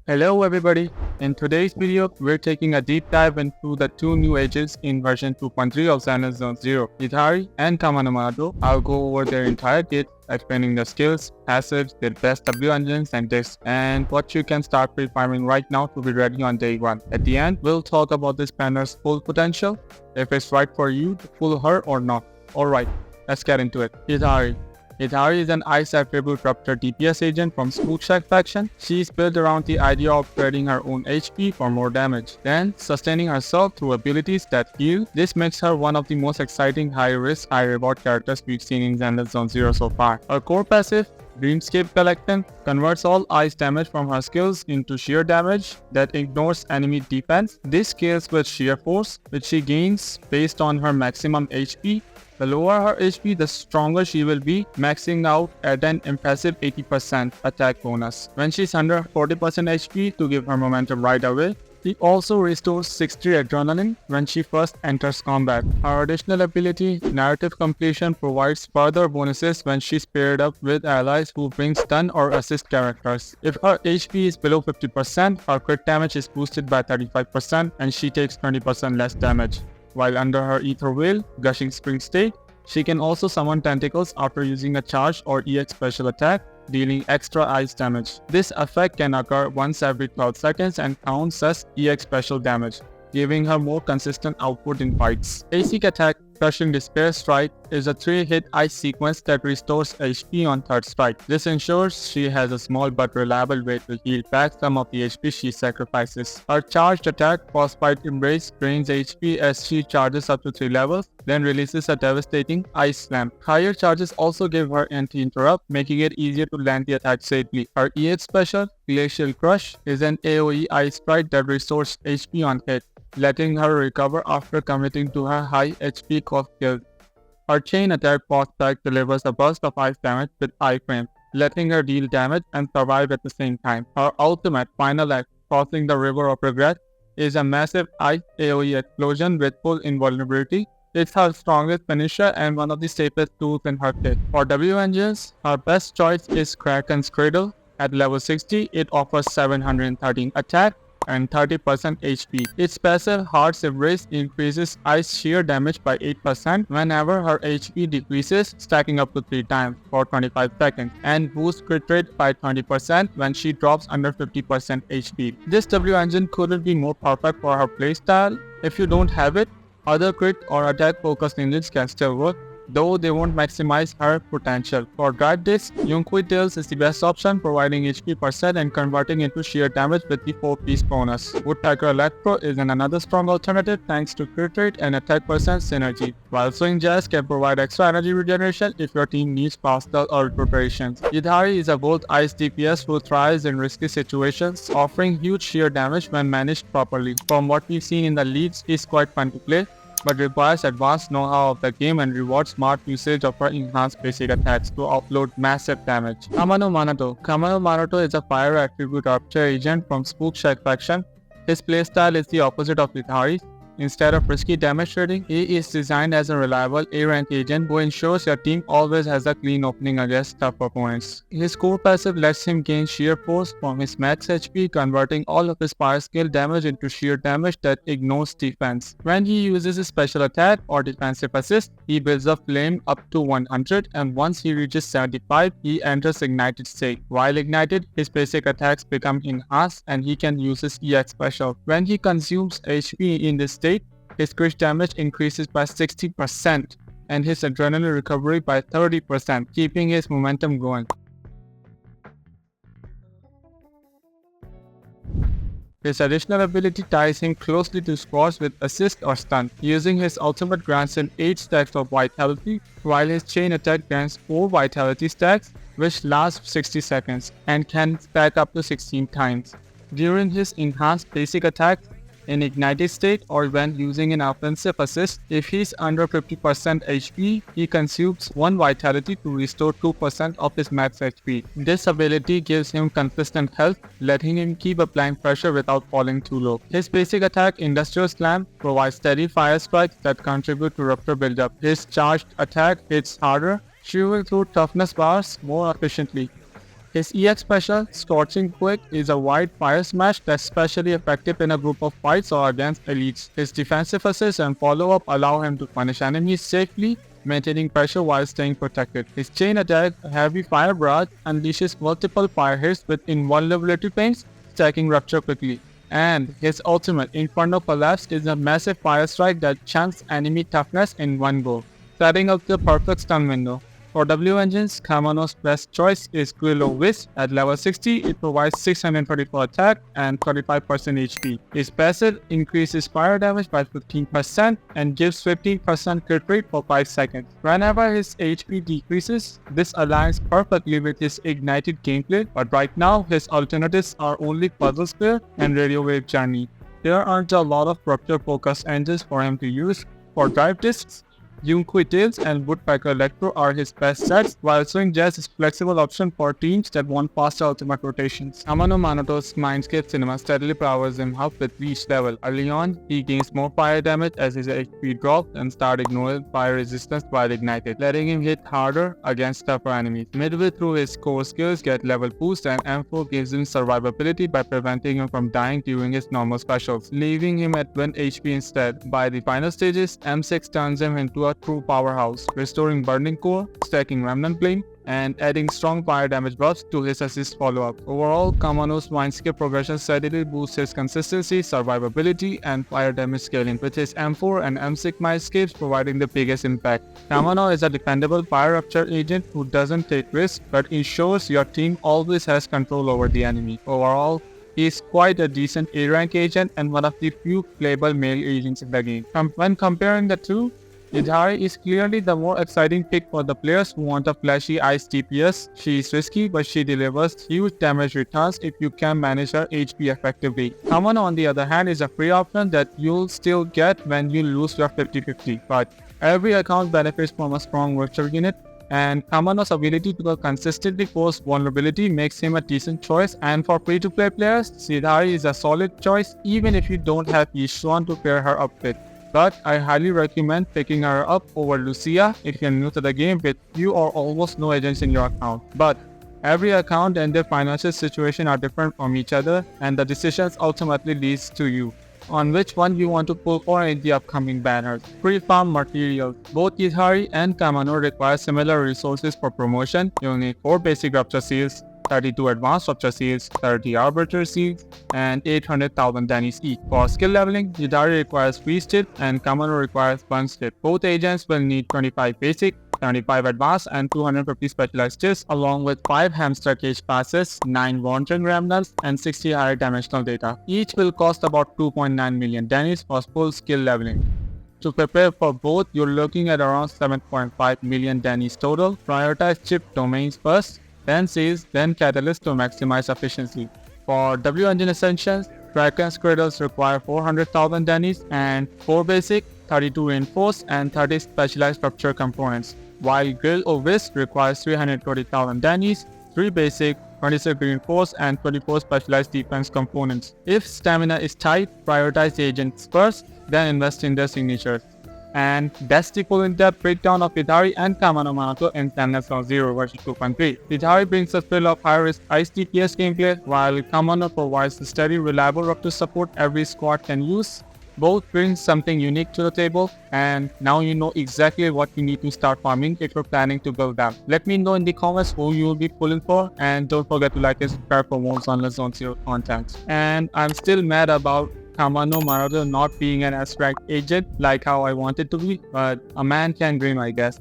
Hello everybody, in today's video we're taking a deep dive into the two new agents in version 2.3 of Zenless Zone Zero, Yidhari and Kamano. I'll go over their entire kit, explaining the skills, passives, their best W engines and discs, and what you can start pre-farming right now to be ready on day 1. At the end, we'll talk about this banner's full potential, if it's right for you to pull her or not. Alright, let's get into it. Yidhari is an Ice Attribute Rupture DPS agent from Spook Shack faction. She's built around the idea of trading her own HP for more damage, then sustaining herself through abilities that heal. This makes her one of the most exciting high-risk, high-reward characters we've seen in Zenless Zone Zero so far. Her core passive, Dreamscape Collection, converts all ice damage from her skills into sheer damage that ignores enemy defense. This scales with sheer force, which she gains based on her maximum HP. The lower her HP, the stronger she will be, maxing out at an impressive 80% attack bonus. When she's under 40% HP to give her momentum right away, she also restores 60 adrenaline when she first enters combat. Her additional ability, Narrative Completion, provides further bonuses when she's paired up with allies who bring stun or assist characters. If her HP is below 50%, her crit damage is boosted by 35% and she takes 20% less damage. While under her Ether Veil, Gushing Spring state, she can also summon tentacles after using a charge or EX special attack, dealing extra ice damage. This effect can occur once every 12 seconds and counts as EX special damage, giving her more consistent output in fights. Basic attack Crushing Despair Strike is a 3-hit ice sequence that restores HP on third strike. This ensures she has a small but reliable way to heal back some of the HP she sacrifices. Her charged attack, Frostbite Embrace, drains HP as she charges up to 3 levels, then releases a devastating Ice Slam. Higher charges also give her anti-interrupt, making it easier to land the attack safely. Her EX special, Glacial Crush, is an AoE ice strike that restores HP on hit, letting her recover after committing to her high HP cost skills. Her chain attack Frostbite delivers a burst of ice damage with iframe, letting her deal damage and survive at the same time. Her ultimate Final Act, Crossing the River of Regret, is a massive ice AoE explosion with full invulnerability. It's her strongest finisher and one of the safest tools in her kit. For W engines, her best choice is Kraken's Cradle. At level 60, it offers 713 attack and 30% HP. Its passive Heart's Embrace increases ice sheer damage by 8% whenever her HP decreases, stacking up to 3 times for 25 seconds, and boosts crit rate by 20% when she drops under 50% HP. This W engine couldn't be more perfect for her playstyle. If you don't have it, other crit or attack focused engines can still work, though they won't maximize her potential. For Drive Disc, Yunqui Tails is the best option, providing HP percent and converting into sheer damage with the 4-piece bonus. Woodpecker Electro is another strong alternative thanks to crit rate and attack percent synergy, while Swing Jazz can provide extra energy regeneration if your team needs faster ult preparations. Yidhari is a bolt ice DPS who thrives in risky situations, offering huge sheer damage when managed properly. From what we've seen in the leads, he's quite fun to play, but requires advanced know-how of the game and rewards smart usage of her enhanced basic attacks to offload massive damage. Kamano Manato is a fire attribute rupture agent from Spook Shack faction. His playstyle is the opposite of Yidhari's. Instead of risky damage trading, he is designed as a reliable A-rank agent who ensures your team always has a clean opening against tough opponents. His core passive lets him gain sheer force from his max HP, converting all of his fire skill damage into sheer damage that ignores defense. When he uses his special attack or defensive assist, he builds a flame up to 100, and once he reaches 75, he enters ignited state. While ignited, his basic attacks become enhanced and he can use his EX special. When he consumes HP in this state, his crit damage increases by 60% and his adrenaline recovery by 30%, keeping his momentum going. His additional ability ties him closely to squads with assist or stun. Using his ultimate grants him 8 stacks of vitality, while his chain attack grants 4 vitality stacks, which last 60 seconds and can stack up to 16 times. During his enhanced basic attack, in ignited state or when using an offensive assist, if he's under 50% HP, he consumes 1 vitality to restore 2% of his max HP. This ability gives him consistent health, letting him keep applying pressure without falling too low. His basic attack, Industrial Slam, provides steady fire strikes that contribute to rupture buildup. His charged attack hits harder, chewing through toughness bars more efficiently. His EX special, Scorching Quick, is a wide fire smash that's especially effective in a group of fights or against elites. His defensive assist and follow-up allow him to punish enemies safely, maintaining pressure while staying protected. His chain attack, Heavy Fire Barrage, unleashes multiple fire hits with invulnerability paints, stacking rupture quickly. And his ultimate, Inferno Collapse, is a massive fire strike that chunks enemy toughness in one go, setting up the perfect stun window. For W engines, Kamano's best choice is Grillo Wisp. At level 60, it provides 634 attack and 35% HP. His passive increases fire damage by 15% and gives 15% crit rate for 5 seconds. Whenever his HP decreases, this aligns perfectly with his ignited gameplay, but right now his alternatives are only Puzzle Spear and Radio Wave Journey. There aren't a lot of rupture focused engines for him to use. For drive discs, Yunqui Tails and Woodpecker Electro are his best sets, while Swing Jazz is a flexible option for teams that want faster ultimate rotations. Kamano Manoto's Mindscape Cinema steadily powers him up with each level. Early on, he gains more fire damage as his HP drops and starts ignoring fire resistance while ignited, letting him hit harder against tougher enemies. Midway through, his core skills get level boost and M4 gives him survivability by preventing him from dying during his normal specials, leaving him at 1 HP instead. By the final stages, M6 turns him into a true powerhouse, restoring Burning Core, stacking Remnant Flame, and adding strong fire damage buffs to his assist follow-up. Overall, Kamano's Mindscape progression steadily boosts his consistency, survivability, and fire damage scaling, with his M4 and M6 Mindscapes providing the biggest impact. Kamano is a dependable fire rupture agent who doesn't take risks, but ensures your team always has control over the enemy. Overall, he is quite a decent A-rank agent and one of the few playable male agents in the game. When comparing the two, Yidhari is clearly the more exciting pick for the players who want a flashy ice DPS. She is risky, but she delivers huge damage returns if you can manage her HP effectively. Kamano, on the other hand, is a free option that you'll still get when you lose your 50-50, but every account benefits from a strong virtual unit, and Kamano's ability to consistently force vulnerability makes him a decent choice. And for free-to-play players, Yidhari is a solid choice even if you don't have Yishuan to pair her up with. But I highly recommend picking her up over Lucia if you're new to the game with few or almost no agents in your account. But every account and their financial situation are different from each other, and the decisions ultimately leads to you on which one you want to pull for in the upcoming banners. Pre-farm materials. Both Yidhari and Kamano require similar resources for promotion. You'll need 4 basic rupture seals, 32 advanced rupture seals, 30 arbiter seals, and 800,000 Danis each. For skill leveling, Yidhari requires free steel and Kamano requires 1 steel. Both agents will need 25 basic, 75 advanced, and 250 specialized skills, along with 5 hamster cage passes, 9 wandering remnants, and 60 higher dimensional data. Each will cost about 2.9 million Danis for full skill leveling. To prepare for both, you're looking at around 7.5 million Danis total. Prioritize chip domains first, then seals, then catalyst to maximize efficiency. For W engine essentials, Kraken's Cradles require 400,000 Danis and 4 basic, 32 reinforced, and 30 specialized rupture components, while Grill or Wisp requires 320,000 Danis, 3 basic, 26 reinforced, and 24 specialized defense components. If stamina is tight, prioritize the agents first, then invest in their signatures. And that's the full in-depth breakdown of Yidhari and Kamano Manoto in Zenless Zone Zero version 2.3. Yidhari brings a thrill of high-risk ice DPS gameplay, while Kamano provides the steady, reliable rupture support every squad can use. Both bring something unique to the table, and now you know exactly what you need to start farming if you're planning to build them. Let me know in the comments who you will be pulling for, and don't forget to like and subscribe for more Zenless Zone Zero content. And I'm still mad about Kamano Manoto not being an S-rank agent like how I wanted to be, but a man can dream, I guess.